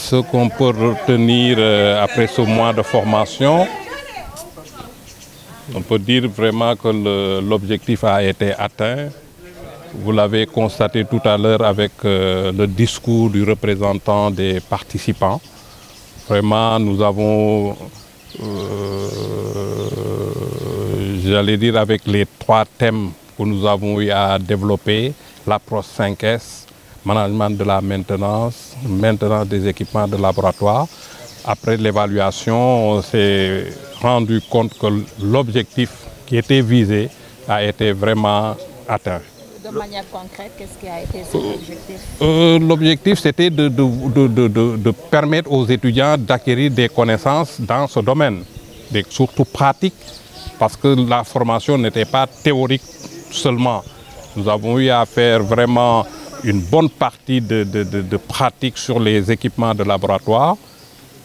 Ce qu'on peut retenir après ce mois de formation, on peut dire vraiment que l'objectif a été atteint. Vous l'avez constaté tout à l'heure avec le discours du représentant des participants. Vraiment, nous avons, j'allais dire avec les 3 thèmes que nous avons eu à développer, l'approche 5S, management de la maintenance, maintenance des équipements de laboratoire. Après l'évaluation, on s'est rendu compte que l'objectif qui était visé a été vraiment atteint. De manière concrète, qu'est-ce qui a été cet objectif? L'objectif, c'était de permettre aux étudiants d'acquérir des connaissances dans ce domaine, surtout pratiques, parce que la formation n'était pas théorique seulement. Nous avons eu à faire vraiment une bonne partie de pratiques sur les équipements de laboratoire.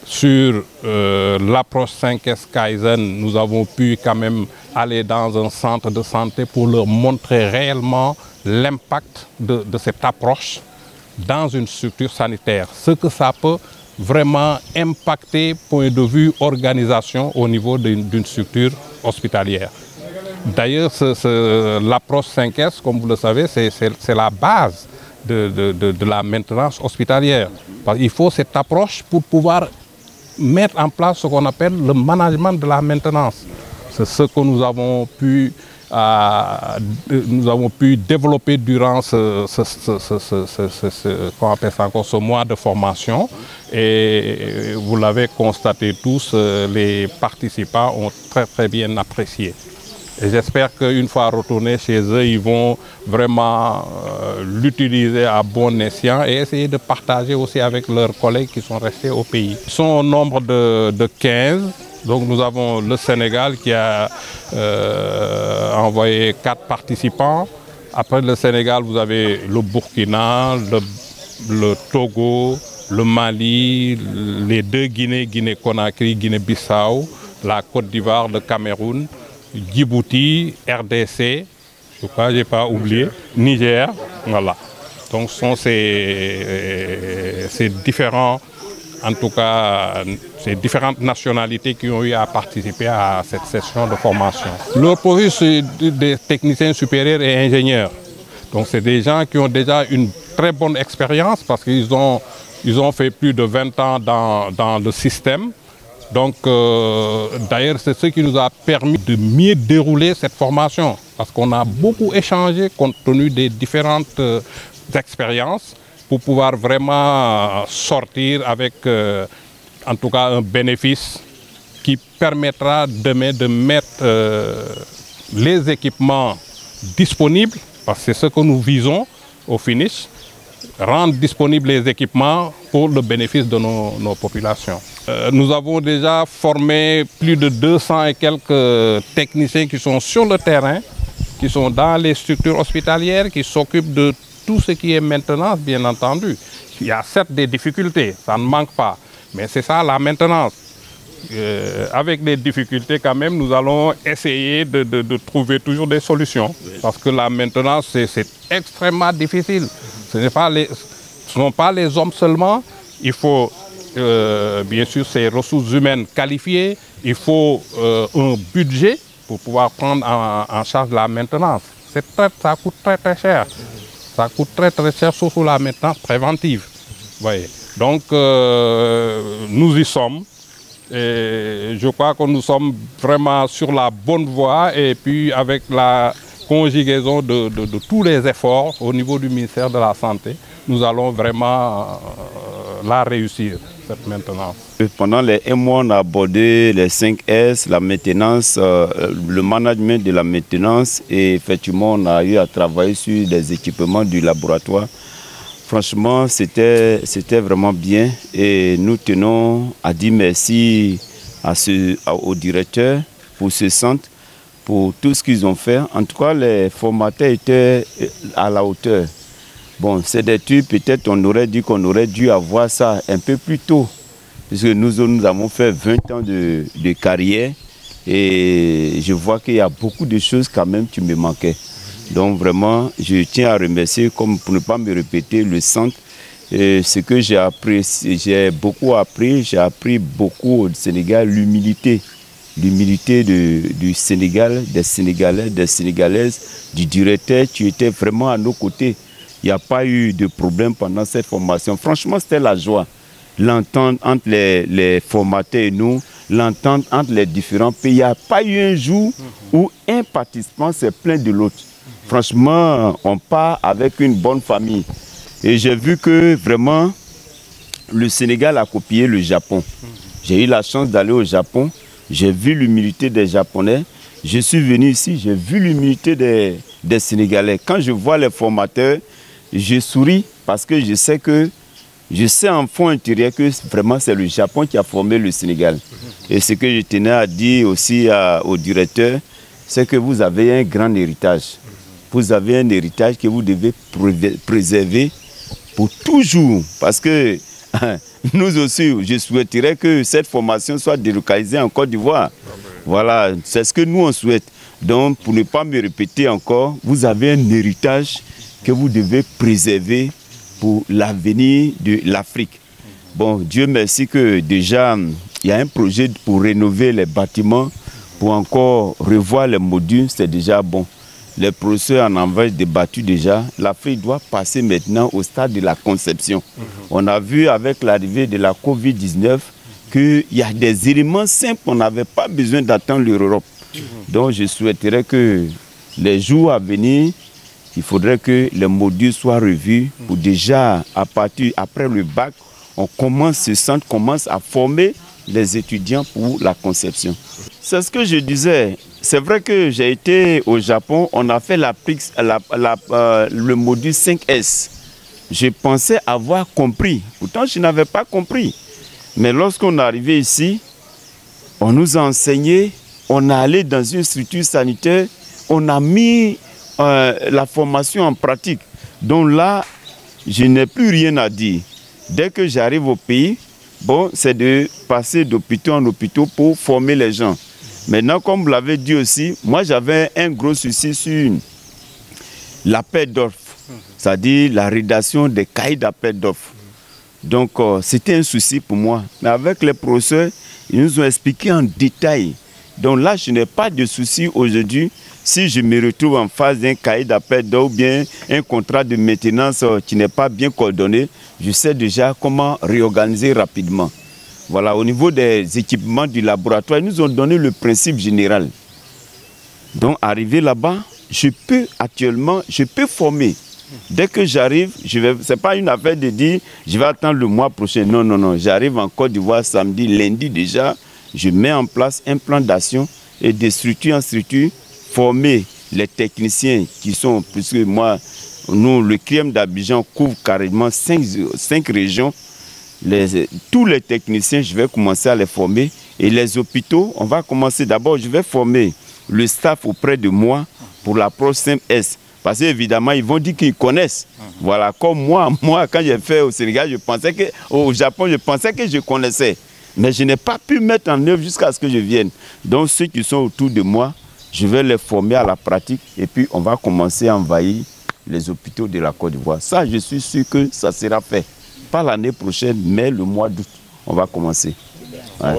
Sur l'approche 5S Kaizen, nous avons pu quand même aller dans un centre de santé pour leur montrer réellement l'impact de cette approche dans une structure sanitaire. Ce que ça peut vraiment impacter, point de vue organisation, au niveau d'une structure hospitalière. D'ailleurs, l'approche 5S, comme vous le savez, c'est la base de la maintenance hospitalière. Parce qu'il faut cette approche pour pouvoir mettre en place ce qu'on appelle le management de la maintenance. C'est ce que nous avons pu développer durant qu'on appelle ça encore, ce mois de formation. Et vous l'avez constaté tous, les participants ont très bien apprécié. Et j'espère qu'une fois retournés chez eux, ils vont vraiment l'utiliser à bon escient et essayer de partager aussi avec leurs collègues qui sont restés au pays. Ils sont au nombre de 15. Donc nous avons le Sénégal qui a envoyé 4 participants. Après le Sénégal, vous avez le Burkina, le Togo, le Mali, les 2 Guinées, Guinée-Conakry, Guinée-Bissau, la Côte d'Ivoire, le Cameroun, Djibouti, RDC, je crois que je n'ai pas oublié, Niger, voilà. Donc ce sont ces différents, en tout cas, ces différentes nationalités qui ont eu à participer à cette session de formation. Leur profil, c'est des techniciens supérieurs et ingénieurs. Donc c'est des gens qui ont déjà une très bonne expérience parce qu'ils ont fait plus de 20 ans dans le système. Donc, d'ailleurs, c'est ce qui nous a permis de mieux dérouler cette formation. Parce qu'on a beaucoup échangé compte tenu des différentes expériences pour pouvoir vraiment sortir avec, en tout cas, un bénéfice qui permettra demain de mettre les équipements disponibles, parce que c'est ce que nous visons au finish, rendre disponibles les équipements pour le bénéfice de nos populations. Nous avons déjà formé plus de 200 et quelques techniciens qui sont sur le terrain, qui sont dans les structures hospitalières, qui s'occupent de tout ce qui est maintenance, bien entendu. Il y a certes des difficultés, ça ne manque pas, mais c'est ça la maintenance. Avec les difficultés quand même, nous allons essayer de trouver toujours des solutions. Parce que la maintenance, c'est extrêmement difficile. Ce ne sont pas les hommes seulement, il faut bien sûr ces ressources humaines qualifiées, il faut un budget pour pouvoir prendre en charge la maintenance. Ça coûte très cher. Ça coûte très cher, surtout la maintenance préventive. Voyez. Donc nous y sommes. Et je crois que nous sommes vraiment sur la bonne voie et puis avec la conjugaison de tous les efforts au niveau du ministère de la Santé, nous allons vraiment la réussir, cette maintenance. Pendant les 1 mois, on a abordé les 5S, la maintenance, le management de la maintenance et effectivement, on a eu à travailler sur les équipements du laboratoire. Franchement, c'était vraiment bien et nous tenons à dire merci au directeur pour ce centre, pour tout ce qu'ils ont fait. En tout cas, les formateurs étaient à la hauteur. Bon, c'est des trucs, peut-être on aurait dit qu'on aurait dû avoir ça un peu plus tôt. Parce que nous avons fait 20 ans de carrière et je vois qu'il y a beaucoup de choses quand même qui me manquaient. Donc vraiment, je tiens à remercier, comme pour ne pas me répéter, le centre Et ce que j'ai appris, j'ai beaucoup appris beaucoup au Sénégal, l'humilité du Sénégal, des Sénégalais, des Sénégalaises, du directeur. Tu étais vraiment à nos côtés. Il n'y a pas eu de problème pendant cette formation. Franchement, c'était la joie. L'entente entre les formateurs et nous, l'entente entre les différents pays. Il n'y a pas eu un jour où un participant s'est plaint de l'autre. Franchement, on part avec une bonne famille. Et j'ai vu que vraiment, le Sénégal a copié le Japon. J'ai eu la chance d'aller au Japon. J'ai vu l'humilité des Japonais. Je suis venu ici, j'ai vu l'humilité des Sénégalais. Quand je vois les formateurs, je souris parce que je sais en fond intérieur que vraiment c'est le Japon qui a formé le Sénégal. Et ce que je tenais à dire aussi au directeur, c'est que vous avez un grand héritage. Vous avez un héritage que vous devez préserver pour toujours. Parce que nous aussi, je souhaiterais que cette formation soit délocalisée en Côte d'Ivoire. Voilà, c'est ce que nous on souhaite. Donc, pour ne pas me répéter encore, vous avez un héritage que vous devez préserver pour l'avenir de l'Afrique. Bon, Dieu merci que déjà, il y a un projet pour rénover les bâtiments, pour encore revoir les modules, c'est déjà bon. Les professeurs en avaient débattu déjà. L'Afrique doit passer maintenant au stade de la conception. On a vu avec l'arrivée de la Covid-19 qu'il y a des éléments simples, on n'avait pas besoin d'attendre l'Europe. Donc je souhaiterais que les jours à venir, il faudrait que les modules soient revus pour déjà, à partir après le bac, ce centre commence à former les étudiants pour la conception. C'est ce que je disais. C'est vrai que j'ai été au Japon, on a fait le module 5S. Je pensais avoir compris, pourtant je n'avais pas compris. Mais lorsqu'on est arrivé ici, on nous a enseigné, on est allé dans une structure sanitaire, on a mis la formation en pratique. Donc là, je n'ai plus rien à dire. Dès que j'arrive au pays, bon, c'est de passer d'hôpital en hôpital pour former les gens. Maintenant, comme vous l'avez dit aussi, moi j'avais un gros souci sur l'appel d'offres, c'est-à-dire la rédaction des cahiers d'appel d'offres. Donc c'était un souci pour moi. Mais avec les professeurs, ils nous ont expliqué en détail. Donc là, je n'ai pas de souci aujourd'hui. Si je me retrouve en face d'un cahier d'appel d'offres ou bien un contrat de maintenance qui n'est pas bien coordonné, je sais déjà comment réorganiser rapidement. Voilà, au niveau des équipements du laboratoire, ils nous ont donné le principe général. Donc, arrivé là-bas, je peux former. Dès que j'arrive, ce n'est pas une affaire de dire, je vais attendre le mois prochain. Non, non, non. J'arrive en Côte d'Ivoire samedi, lundi déjà. Je mets en place un plan d'action et de structure en structure, former les techniciens qui sont, puisque moi, nous, le CRIEM d'Abidjan couvre carrément 5 régions. Tous les techniciens, je vais commencer à les former. Et les hôpitaux, on va commencer d'abord, je vais former le staff auprès de moi pour l'approche 5S. Parce qu'évidemment, ils vont dire qu'ils connaissent. Voilà, comme moi, quand j'ai fait au Sénégal, au Japon, je pensais que je connaissais. Mais je n'ai pas pu mettre en œuvre jusqu'à ce que je vienne. Donc ceux qui sont autour de moi, je vais les former à la pratique. Et puis on va commencer à envahir les hôpitaux de la Côte d'Ivoire. Ça, je suis sûr que ça sera fait. Pas l'année prochaine, mais le mois d'août, on va commencer. Ouais.